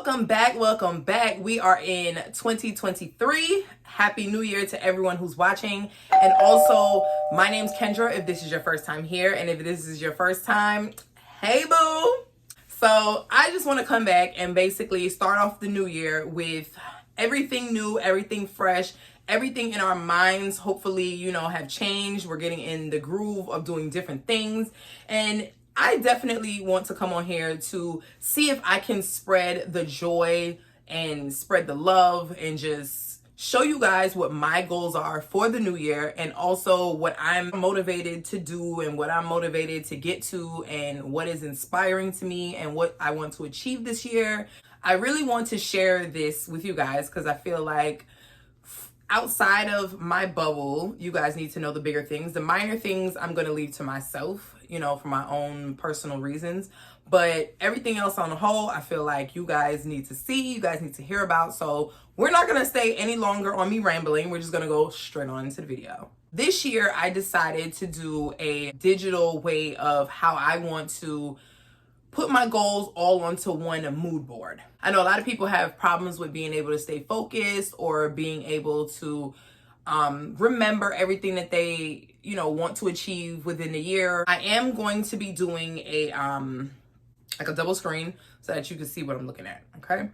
Welcome back. We are in 2023. Happy New Year to everyone who's watching. And also, my name's Kendra if this is your first time here. And if this is your first time, hey boo! So I just want to come back and basically start off the new year with everything new, everything fresh, everything in our minds hopefully, have changed. We're getting in the groove of doing different things. And I definitely want to come on here to see if I can spread the joy and spread the love and just show you guys what my goals are for the new year, and also what I'm motivated to do and what I'm motivated to get to and what is inspiring to me and what I want to achieve this year. I really want to share this with you guys because I feel like outside of my bubble, you guys need to know the bigger things. The minor things I'm going to leave to myself, for my own personal reasons. But everything else on the whole, I feel like you guys need to see, you guys need to hear about. So we're not going to stay any longer on me rambling. We're just going to go straight on into the video. This year, I decided to do a digital way of how I want to put my goals all onto one mood board. I know a lot of people have problems with being able to stay focused or being able to remember everything that they, want to achieve within the year. I am going to be doing a like a double screen so that you can see what I'm looking at, okay?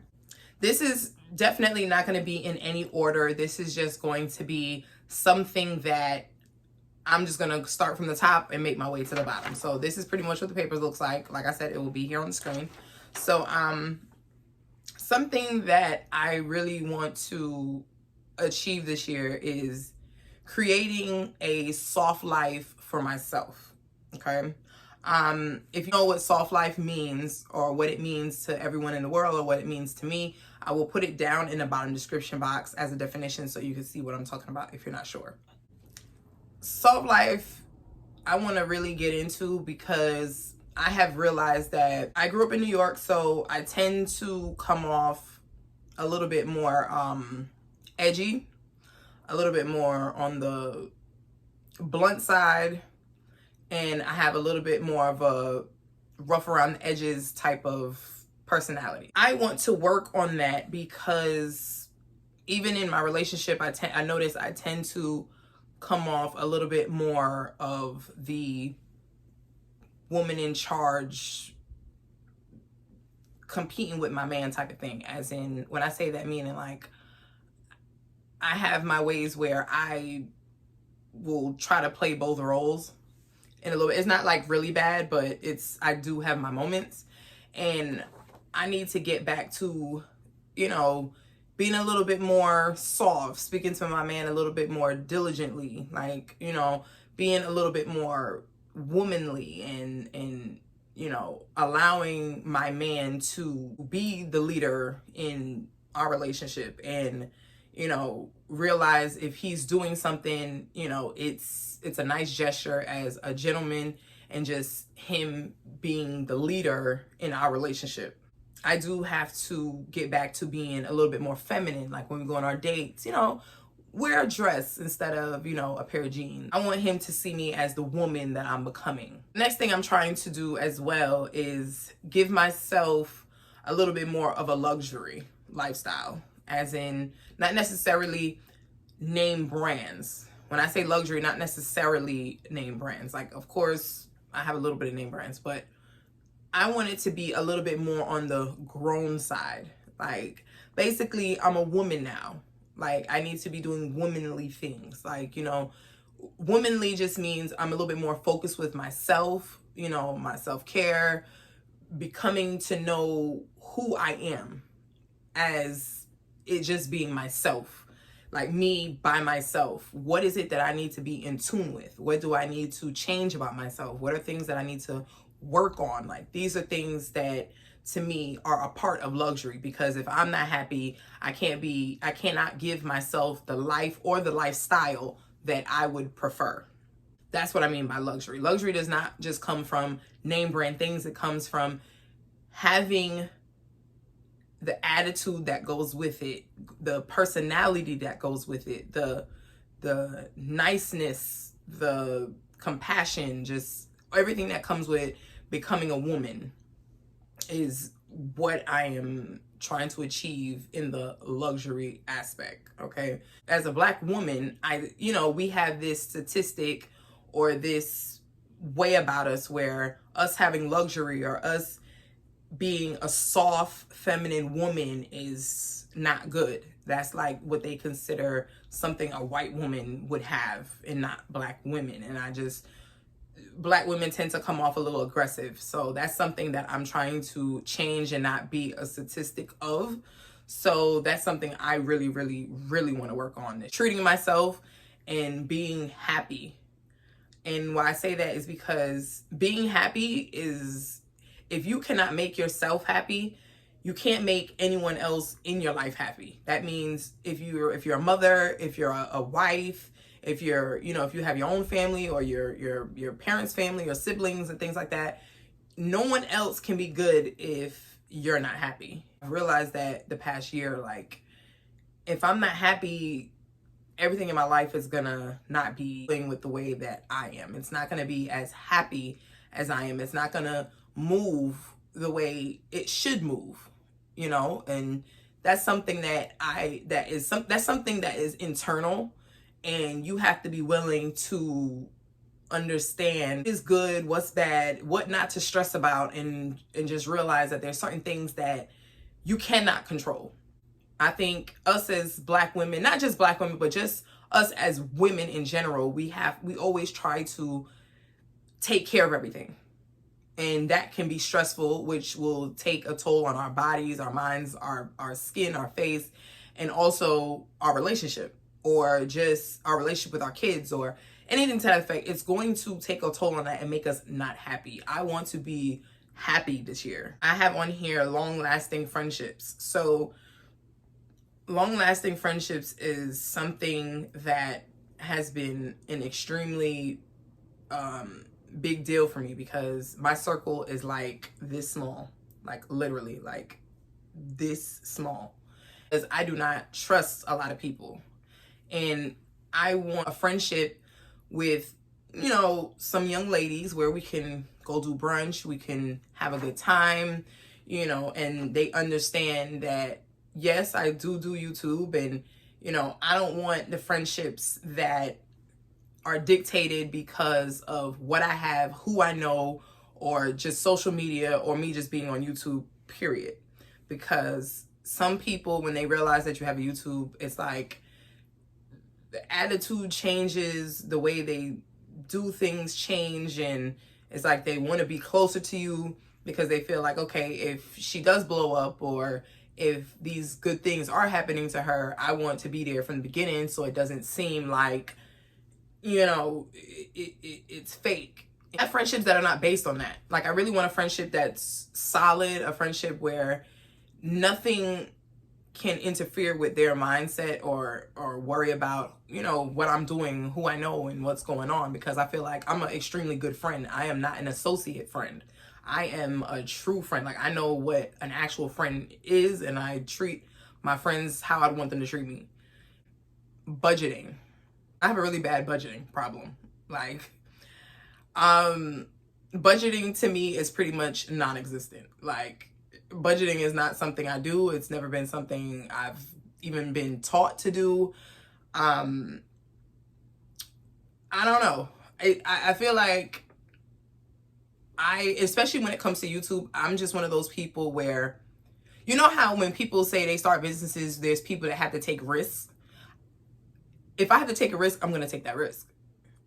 This is definitely not going to be in any order. This is just going to be something that I'm just going to start from the top and make my way to the bottom. So this is pretty much what the papers looks like. Like I said, it will be here on the screen. So something that I really want to achieve this year is creating a soft life for myself. Okay. If you know what soft life means or what it means to everyone in the world or what it means to me, I will put it down in the bottom description box as a definition so you can see what I'm talking about if you're not sure. Soft life, I want to really get into because I have realized that I grew up in New York, so I tend to come off a little bit more edgy, a little bit more on the blunt side, and I have a little bit more of a rough around the edges type of personality. I want to work on that because even in my relationship, I notice I tend to come off a little bit more of the woman in charge, competing with my man type of thing. As in, when I say that, meaning like I have my ways where I will try to play both roles in a little bit. It's not like really bad, but I do have my moments, and I need to get back to, being a little bit more soft, speaking to my man a little bit more diligently, like, being a little bit more womanly and allowing my man to be the leader in our relationship and, realize if he's doing something, it's a nice gesture as a gentleman and just him being the leader in our relationship. I do have to get back to being a little bit more feminine, like when we go on our dates, wear a dress instead of, a pair of jeans. I want him to see me as the woman that I'm becoming. Next thing I'm trying to do as well is give myself a little bit more of a luxury lifestyle, as in not necessarily name brands. When I say luxury, not necessarily name brands. Like, of course, I have a little bit of name brands, but I want it to be a little bit more on the grown side. Like, basically, I'm a woman now. Like, I need to be doing womanly things. Like, womanly just means I'm a little bit more focused with myself, my self-care, becoming to know who I am as it just being myself. Like, me by myself. What is it that I need to be in tune with? What do I need to change about myself? What are things that I need to work on? Like, these are things that to me are a part of luxury, because if I'm not happy, I cannot give myself the life or the lifestyle that I would prefer. That's what I mean by luxury. Luxury does not just come from name brand things. It comes from having the attitude that goes with it, the personality that goes with it, the niceness, the compassion, just everything that comes with becoming a woman is what I am trying to achieve in the luxury aspect. Okay. As a Black woman, we have this statistic or this way about us where us having luxury or us being a soft feminine woman is not good. That's like what they consider something a white woman would have and not Black women. And Black women tend to come off a little aggressive. So that's something that I'm trying to change and not be a statistic of. So that's something I really, really, really want to work on. Treating myself and being happy. And why I say that is because being happy is, if you cannot make yourself happy, you can't make anyone else in your life happy. That means if you're a mother, if you're a wife, if if you have your own family or your parents' family or siblings and things like that, no one else can be good if you're not happy. I've realized that the past year, like, if I'm not happy, everything in my life is gonna not be with the way that I am. It's not gonna be as happy as I am. It's not gonna move the way it should move, and that's something that's something that is internal. And you have to be willing to understand what's good, what's bad, what not to stress about, and just realize that there's certain things that you cannot control. I think us as Black women, not just Black women, but just us as women in general, we always try to take care of everything. And that can be stressful, which will take a toll on our bodies, our minds, our skin, our face, and also our relationship, or just our relationship with our kids, or anything to that effect. It's going to take a toll on that and make us not happy. I want to be happy this year. I have on here long-lasting friendships. So long-lasting friendships is something that has been an extremely big deal for me, because my circle is like this small, like literally like this small, because I do not trust a lot of people. And I want a friendship with, some young ladies where we can go do brunch, we can have a good time, and they understand that, yes, I do YouTube, and, I don't want the friendships that are dictated because of what I have, who I know, or just social media, or me just being on YouTube, period. Because some people, when they realize that you have a YouTube, it's like the attitude changes, the way they do things change, and it's like they want to be closer to you because they feel like, okay, if she does blow up, or if these good things are happening to her, I want to be there from the beginning, so it doesn't seem like, it's fake. I have friendships that are not based on that. Like, I really want a friendship that's solid, a friendship where nothing can interfere with their mindset or worry about, what I'm doing, who I know, and what's going on, because I feel like I'm an extremely good friend. I am not an associate friend. I am a true friend. Like, I know what an actual friend is, and I treat my friends how I'd want them to treat me. Budgeting. I have a really bad budgeting problem. Like, budgeting to me is pretty much non-existent. Like, budgeting is not something I do. It's never been something I've even been taught to do. I don't know. I feel like especially when it comes to YouTube, I'm just one of those people where, how when people say they start businesses, there's people that have to take risks. If I have to take a risk, I'm going to take that risk.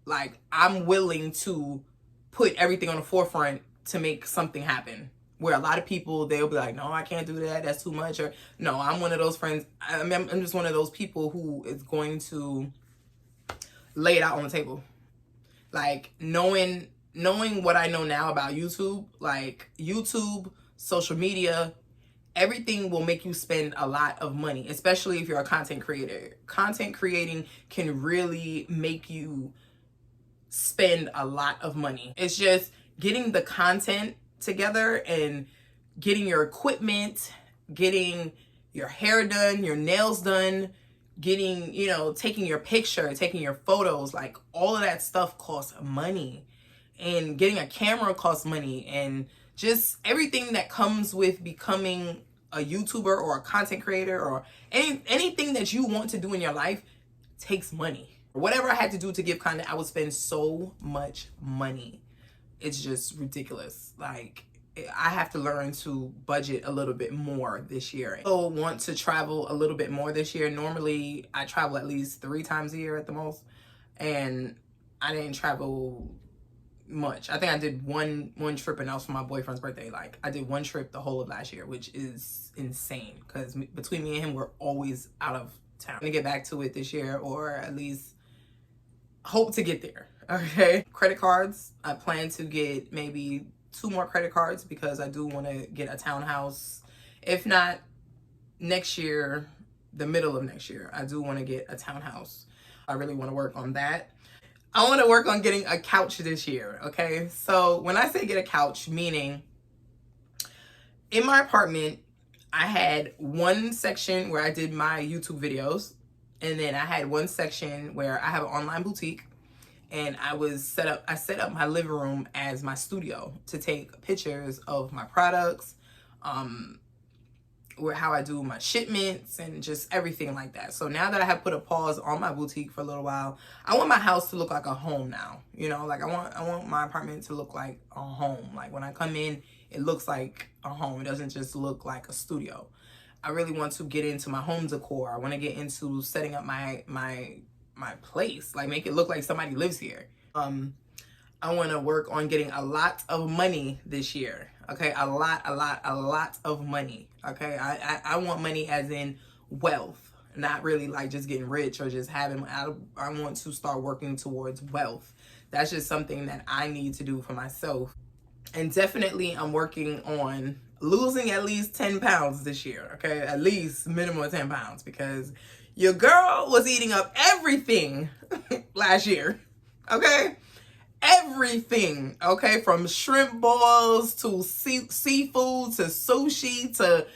Like, I'm willing to put everything on the forefront to make something happen. Where a lot of people, they'll be like, no, I can't do that. That's too much. Or no, I'm one of those friends. I'm just one of those people who is going to lay it out on the table. Like, knowing what I know now about YouTube, like YouTube, social media, everything will make you spend a lot of money, especially if you're a content creator. Content creating can really make you spend a lot of money. It's just getting the content together and getting your equipment, getting your hair done, your nails done, getting, taking your picture, taking your photos, like all of that stuff costs money. And getting a camera costs money, and just everything that comes with becoming a YouTuber or a content creator or anything that you want to do in your life takes money. Whatever I had to do to give content, I would spend so much money. It's just ridiculous. Like, I have to learn to budget a little bit more this year. I also want to travel a little bit more this year. Normally, I travel at least 3 times a year at the most, and I didn't travel much. I think I did one trip, and that was for my boyfriend's birthday. Like, I did one trip the whole of last year, which is insane because between me and him, we're always out of town. I'm gonna get back to it this year, or at least hope to get there. Okay. Credit cards. I plan to get maybe 2 more credit cards because I do want to get a townhouse. If not next year, the middle of next year, I do want to get a townhouse. I really want to work on that. I want to work on getting a couch this year, okay? So when I say get a couch, meaning in my apartment, I had one section where I did my YouTube videos, and then I had one section where I have an online boutique, and I set up my living room as my studio to take pictures of my products, how I do my shipments and just everything like that. So now that I have put a pause on my boutique for a little while, I want my house to look like a home now. You know, like I want my apartment to look like a home. Like when I come in, it looks like a home. It doesn't just look like a studio. I really want to get into my home decor. I want to get into setting up my place, like make it look like somebody lives here. I want to work on getting a lot of money this year. Okay, a lot of money. Okay, I want money as in wealth, not really like just getting rich or just having. I want to start working towards wealth. That's just something that I need to do for myself. And definitely I'm working on losing at least 10 pounds this year. Okay, at least minimum 10 pounds because your girl was eating up everything last year. Okay. Everything, okay, from shrimp balls to seafood to sushi to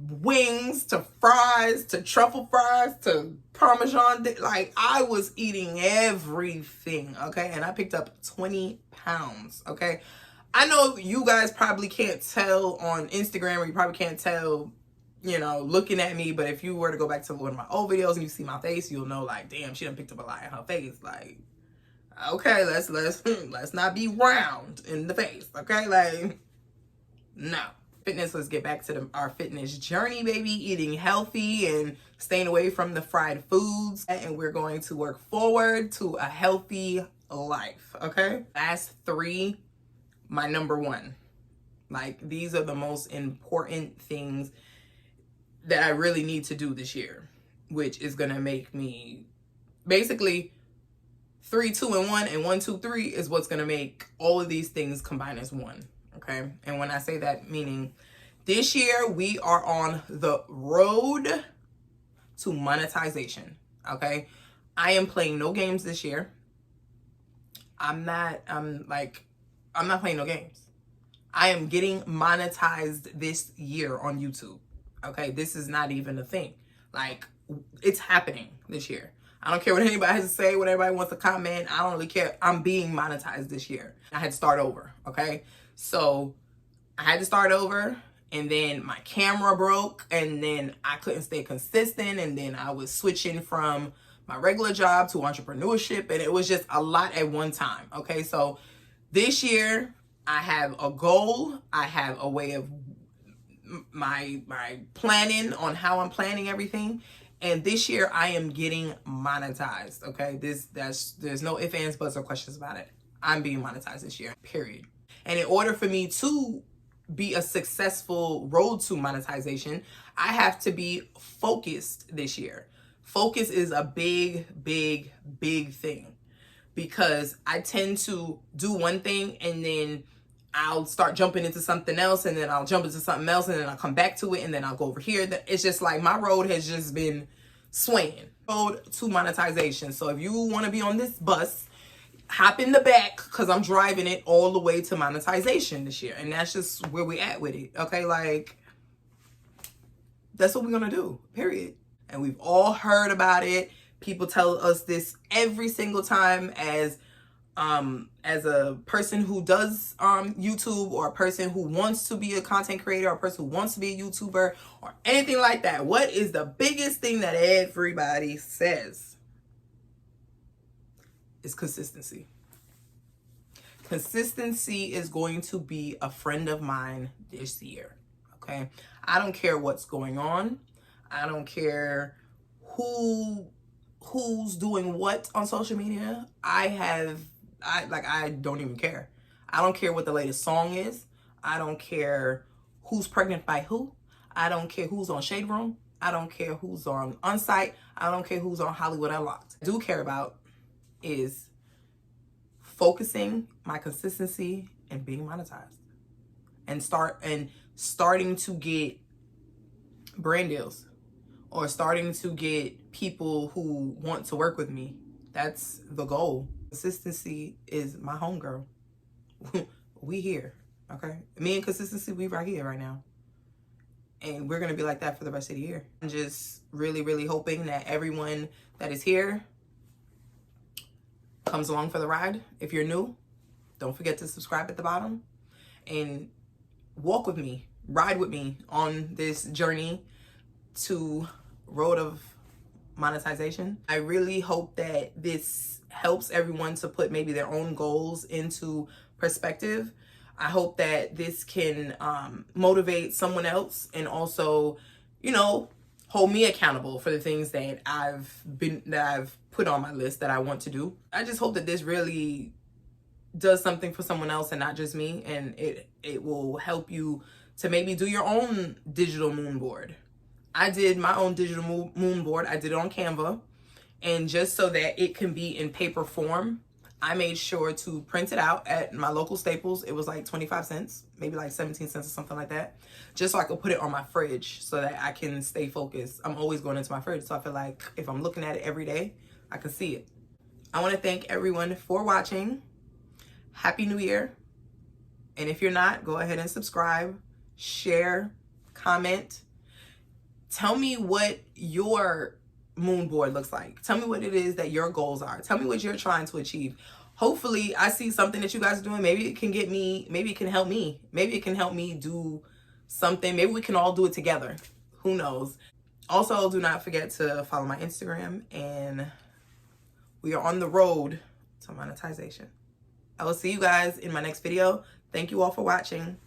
wings to fries to truffle fries to Parmesan. Like, I was eating everything, okay, and I picked up 20 pounds, okay. I know you guys probably can't tell on Instagram, or you probably can't tell, you know, looking at me, but if you were to go back to one of my old videos and you see my face, you'll know, like, damn, she done picked up a lot in her face, like. Okay, let's not be round in the face, okay? Like, no. Fitness, let's get back to our fitness journey, baby. Eating healthy and staying away from the fried foods. And we're going to work forward to a healthy life, okay? Last 3, my number 1. Like, these are the most important things that I really need to do this year, which is going to make me basically 3, 2, and 1, and 1, 2, 3 is what's going to make all of these things combine as one, okay? And when I say that, meaning this year we are on the road to monetization, okay? I am playing no games this year. I'm not playing no games. I am getting monetized this year on YouTube, okay? This is not even a thing. Like, it's happening this year. I don't care what anybody has to say, what everybody wants to comment. I don't really care. I'm being monetized this year. I had to start over, okay? So I had to start over, and then my camera broke, and then I couldn't stay consistent, and then I was switching from my regular job to entrepreneurship, and it was just a lot at one time, okay? So this year, I have a goal. I have a way of my planning on how I'm planning everything. And this year I am getting monetized, okay? There's no ifs, ands, buts, or questions about it. I'm being monetized this year, period. And in order for me to be a successful road to monetization, I have to be focused this year. Focus is a big thing because I tend to do one thing and then I'll start jumping into something else, and then I'll jump into something else, and then I'll come back to it, and then I'll go over here. It's just like my road has just been swaying. Road to monetization. So if you want to be on this bus, hop in the back because I'm driving it all the way to monetization this year. And that's just where we at with it. Okay, like, that's what we're going to do, period. And we've all heard about it. People tell us this every single time as as a person who does YouTube, or a person who wants to be a content creator, or a person who wants to be a YouTuber, or anything like that, what is the biggest thing that everybody says? Is consistency. Consistency is going to be a friend of mine this year. Okay, I don't care what's going on. I don't care who's doing what on social media. I don't even care. I don't care what the latest song is. I don't care who's pregnant by who. I don't care who's on Shade Room. I don't care who's on Unsite. I don't care who's on Hollywood Unlocked. What I do care about is focusing my consistency and being monetized, and starting to get brand deals, or starting to get people who want to work with me. That's the goal. Consistency is my homegirl. We here, okay? Me and consistency, we right here right now. And we're gonna be like that for the rest of the year. I'm just really, really hoping that everyone that is here comes along for the ride. If you're new, don't forget to subscribe at the bottom and walk with me, ride with me on this journey to road of monetization. I really hope that this helps everyone to put maybe their own goals into perspective. I hope that this can motivate someone else, and also, you know, hold me accountable for the things that I've put on my list that I want to do. I just hope that this really does something for someone else and not just me, and it will help you to maybe do your own digital moon board. I did my own digital moon board. I did it on Canva, and just so that it can be in paper form, I made sure to print it out at my local Staples. It was like 25 cents, maybe like 17 cents or something like that, just so I could put it on my fridge so that I can stay focused. I'm always going into my fridge, so I feel like if I'm looking at it every day, I can see it. I want to thank everyone for watching. Happy New Year. And if you're not, go ahead and subscribe, share, comment. Tell me what your moon board looks like. Tell me what it is that your goals are. Tell me what you're trying to achieve. Hopefully I see something that you guys are doing. Maybe it can get me, maybe it can help me. Maybe it can help me do something. Maybe we can all do it together. Who knows? Also, do not forget to follow my Instagram, and we are on the road to monetization. I will see you guys in my next video. Thank you all for watching.